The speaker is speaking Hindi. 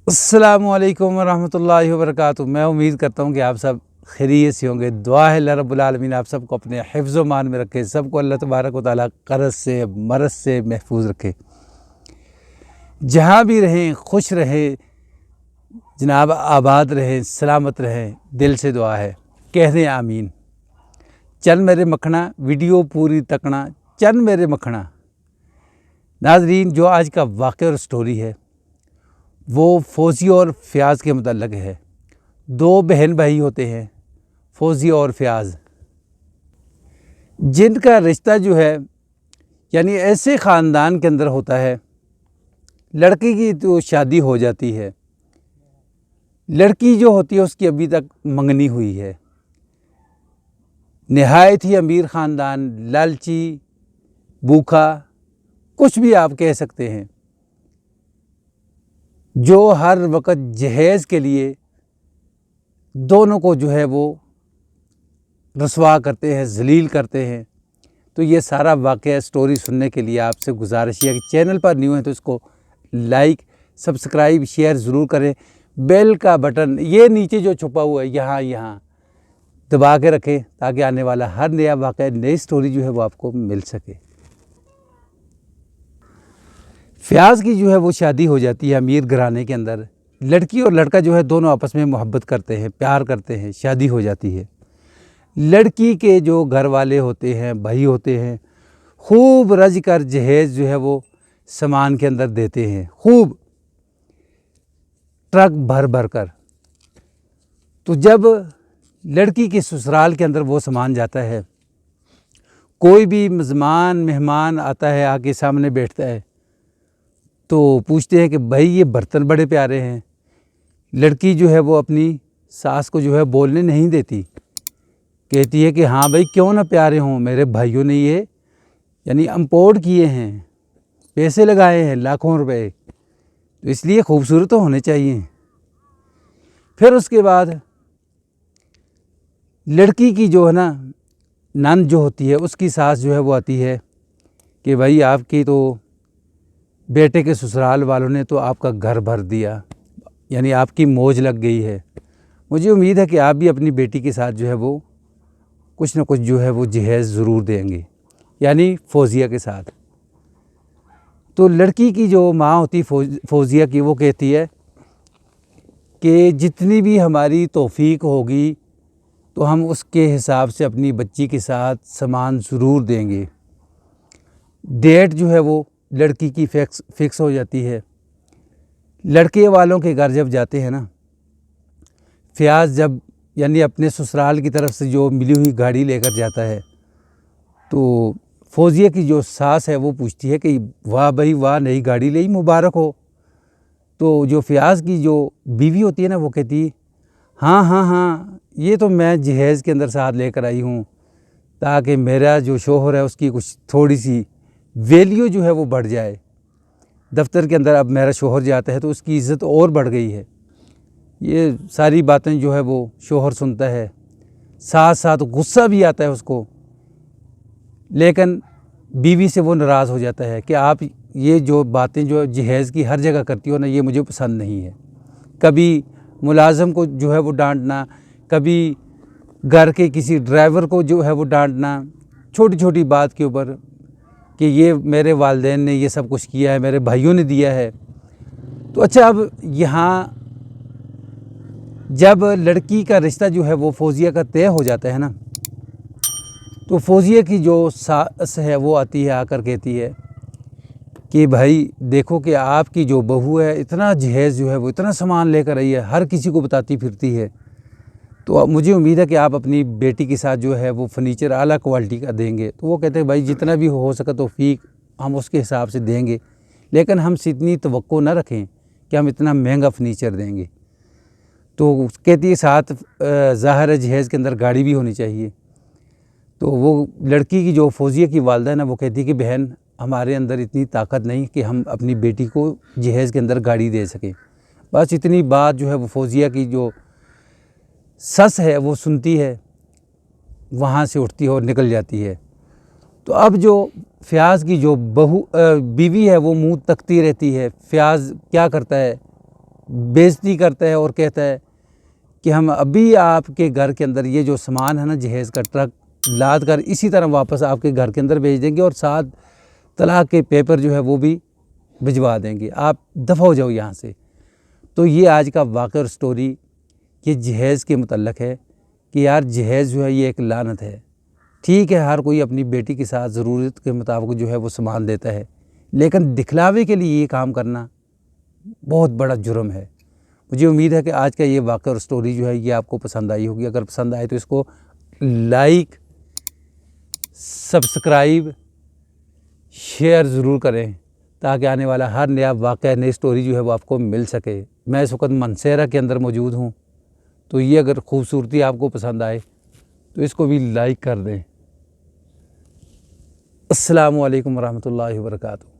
अस्सलामुअलैकुम वरहमतुल्लाहि वबरकातुहू। मैं उम्मीद करता हूँ कि आप सब खैरियत से होंगे। दुआ है अल्लाह रब्बुल आलमीन आप सबको अपने हिफ्ज़ व मान में रखे, सबको अल्लाह तबारक व तआला क़र्ज़ से मरज़ से महफूज रखे। जहाँ भी रहें खुश रहें जनाब, आबाद रहें, सलामत रहें, दिल से दुआ है, कह दें आमीन। चल मेरे मखना वीडियो पूरी तकना, चल मेरे मखना। नाज़रीन, जो आज का वाक़या और स्टोरी है वो फ़ौज़ी और फ़याज़ के मुतल्लिक़ है। दो बहन भाई होते हैं, फ़ौज़ी और फ़याज़, जिनका रिश्ता जो है यानी ऐसे ख़ानदान के अंदर होता है। लड़की की तो शादी हो जाती है, लड़की जो होती है उसकी अभी तक मंगनी हुई है। नहायत ही अमीर ख़ानदान, लालची, भूखा, कुछ भी आप कह सकते हैं, जो हर वक्त जहेज़ के लिए दोनों को जो है वो रसवा करते हैं, ज़लील करते हैं। तो ये सारा वाक़या स्टोरी सुनने के लिए आपसे गुजारिश है कि चैनल पर न्यू है तो इसको लाइक, सब्सक्राइब, शेयर ज़रूर करें। बेल का बटन ये नीचे जो छुपा हुआ है यहाँ दबा के रखें ताकि आने वाला हर नया वाक़या, नई स्टोरी जो है वो आपको मिल सके। फ़याज़ की जो है वो शादी हो जाती है अमीर घराने के अंदर। लड़की और लड़का जो है दोनों आपस में मोहब्बत करते हैं, प्यार करते हैं, शादी हो जाती है। लड़की के जो घर वाले होते हैं, भाई होते हैं, खूब रज कर जहेज़ जो है वो सामान के अंदर देते हैं, खूब ट्रक भर भर कर। तो जब लड़की के ससुराल के अंदर वो सामान जाता है, कोई भी मेहमान आता है, आके सामने बैठता है तो पूछते हैं कि भाई ये बर्तन बड़े प्यारे हैं। लड़की जो है वो अपनी सास को जो है बोलने नहीं देती, कहती है कि हाँ भाई क्यों ना प्यारे हों, मेरे भाइयों ने ये यानी इम्पोर्ट किए हैं, पैसे लगाए हैं लाखों रुपए, तो इसलिए खूबसूरत तो होने चाहिए। फिर उसके बाद लड़की की जो है ना नंद जो होती है उसकी सास जो है वो आती है कि भाई आपकी तो बेटे के ससुराल वालों ने तो आपका घर भर दिया, यानी आपकी मौज लग गई है। मुझे उम्मीद है कि आप भी अपनी बेटी के साथ जो है वो कुछ ना कुछ जो है वो जहेज़ ज़रूर देंगे, यानी फ़ौज़िया के साथ। तो लड़की की जो माँ होती फ़ौज़िया की, वो कहती है कि जितनी भी हमारी तौफ़ीक होगी तो हम उसके हिसाब से अपनी बच्ची के साथ सामान ज़रूर देंगे। डेट जो है वो लड़की की फ़िक्स हो जाती है। लड़के वालों के घर जब जाते हैं ना, फ़याज़ जब यानी अपने ससुराल की तरफ से जो मिली हुई गाड़ी लेकर जाता है, तो फ़ौज़िया की जो सास है वो पूछती है कि वाह भाई वाह, नई गाड़ी ली, मुबारक हो। तो जो फ़याज़ की जो बीवी होती है ना, वो कहती हाँ हाँ हाँ, ये तो मैं जहेज़ के अंदर साथ लेकर आई हूँ ताकि मेरा जो शौहर है उसकी कुछ थोड़ी सी वैल्यू जो है वो बढ़ जाए। दफ्तर के अंदर अब मेरा शौहर जाता है तो उसकी इज़्ज़त और बढ़ गई है। ये सारी बातें जो है वो शौहर सुनता है, साथ साथ गुस्सा भी आता है उसको, लेकिन बीवी से वो नाराज़ हो जाता है कि आप ये जो बातें जो जहेज़ की हर जगह करती हो ना, ये मुझे पसंद नहीं है। कभी मुलाज़म को जो है वो डांटना, कभी घर के किसी ड्राइवर को जो है वो डांटना, छोटी छोटी बात के ऊपर कि ये मेरे वालिदैन ने ये सब कुछ किया है, मेरे भाइयों ने दिया है। तो अच्छा, अब यहाँ जब लड़की का रिश्ता जो है वो फ़ौज़िया का तय हो जाता है ना, तो फ़ौज़िया की जो सास है वो आती है, आकर कहती है कि भाई देखो कि आपकी जो बहू है इतना जहेज़ जो है वो इतना सामान लेकर आई है, हर किसी को बताती फिरती है। तो मुझे उम्मीद है कि आप अपनी बेटी के साथ जो है वो फ़र्नीचर आला क्वालिटी का देंगे। तो वो कहते हैं भाई जितना भी हो सके तौफ़ीक हम उसके हिसाब से देंगे, लेकिन हमसे इतनी तवक्को न रखें कि हम इतना महंगा फ़र्नीचर देंगे। तो कहती है साथ ज़ाहिर है जहेज़ के अंदर गाड़ी भी होनी चाहिए। तो वो लड़की की जो फ़ौज़िया की वालदा है ना, वो कहती है कि बहन हमारे अंदर इतनी ताकत नहीं कि हम अपनी बेटी को जहेज़ के अंदर गाड़ी दे सकें। बस इतनी बात जो है वो फ़ौज़िया की जो सस है वो सुनती है, वहाँ से उठती है और निकल जाती है। तो अब जो फ़याज़ की जो बीवी है वो मुँह तकती रहती है। फ़याज़ क्या करता है बेइज्जती करता है और कहता है कि हम अभी आपके घर के अंदर ये जो सामान है ना, जहेज़ का ट्रक लाद कर इसी तरह वापस आपके घर के अंदर भेज देंगे और साथ तलाक के पेपर जो है वो भी भिजवा देंगे, आप दफ़ा हो जाओ यहाँ से। तो ये आज का वाक़या और स्टोरी ये जहेज़ के मुतल्लक़ है कि यार जहेज़ जो है ये एक लानत है। ठीक है, हर कोई अपनी बेटी के साथ ज़रूरत के मुताबिक जो है वो सामान देता है, लेकिन दिखलावे के लिए ये काम करना बहुत बड़ा जुर्म है। मुझे उम्मीद है कि आज का ये वाक़या और स्टोरी जो है ये आपको पसंद आई होगी। अगर पसंद आए तो इसको लाइक, सब्सक्राइब, शेयर ज़रूर करें ताकि आने वाला हर नया वाक़या, नई स्टोरी जो है वो आपको मिल सके। मैं इस वक्त मनसेरा के अंदर मौजूद हूँ, तो ये अगर खूबसूरती आपको पसंद आए तो इसको भी लाइक कर दें। अस्सलामु अलैकुम वरहमतुल्लाहि वबरकातुहू।